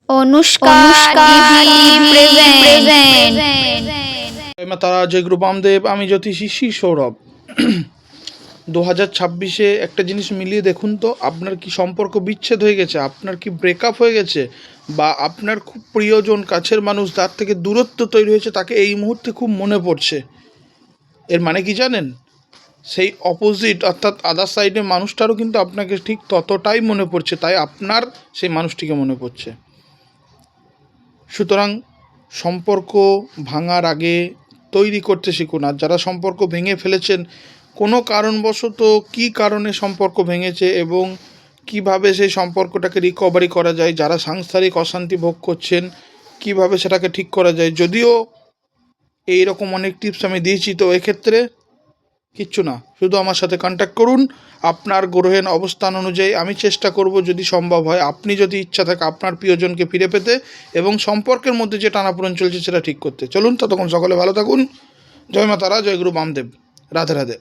Anushka TV present. তারা জয় গুরু বামদেব। আমি জ্যোতিষী শ্রী সৌরভ। 2026-এ একটা জিনিস মিলিয়ে দেখুন তো, আপনার কি সম্পর্ক বিচ্ছেদ হয়ে গেছে, আপনার কি ব্রেকআপ হয়ে গেছে, বা আপনার খুব প্রিয়জন কাছের মানুষ তার থেকে দূরত্ব তৈরি হয়েছে, তাকে এই মুহূর্তে খুব মনে পড়ছে। এর মানে কি জানেন? সেই অপোজিট অর্থাৎ আদার সাইডের মানুষটারও কিন্তু আপনাকে ঠিক ততটাই মনে পড়ছে, তাই আপনার সেই মানুষটিকে মনে পড়ছে। সুতরাং সম্পর্ক ভাঙার আগে তৈরি করতে শিখুন। আর যারা সম্পর্ক ভেঙে ফেলেছেন, কোনো কারণবশত কী কারণে সম্পর্ক ভেঙেছে এবং কিভাবে সেই সম্পর্কটাকে রিকভারি করা যায়, যারা সাংসারিক অশান্তি ভোগ করছেন কিভাবে সেটাকে ঠিক করা যায়, যদিও এই রকম অনেক টিপস আমি দিয়েছি, তো এক্ষেত্রে কিচ্ছু না, শুধু আমার সাথে কন্ট্যাক্ট করুন। আপনার গ্রহের অবস্থান অনুযায়ী আমি চেষ্টা করব, যদি সম্ভব হয়, আপনি যদি ইচ্ছা থাকে আপনার প্রিয়জনকে ফিরে পেতে এবং সম্পর্কের মধ্যে যে টানাপোড়েন চলছে সেটা ঠিক করতে। চলুন, ততক্ষণ সকলে ভালো থাকুন। জয় মা তারা, জয় গুরু বামদেব। রাধে রাধে।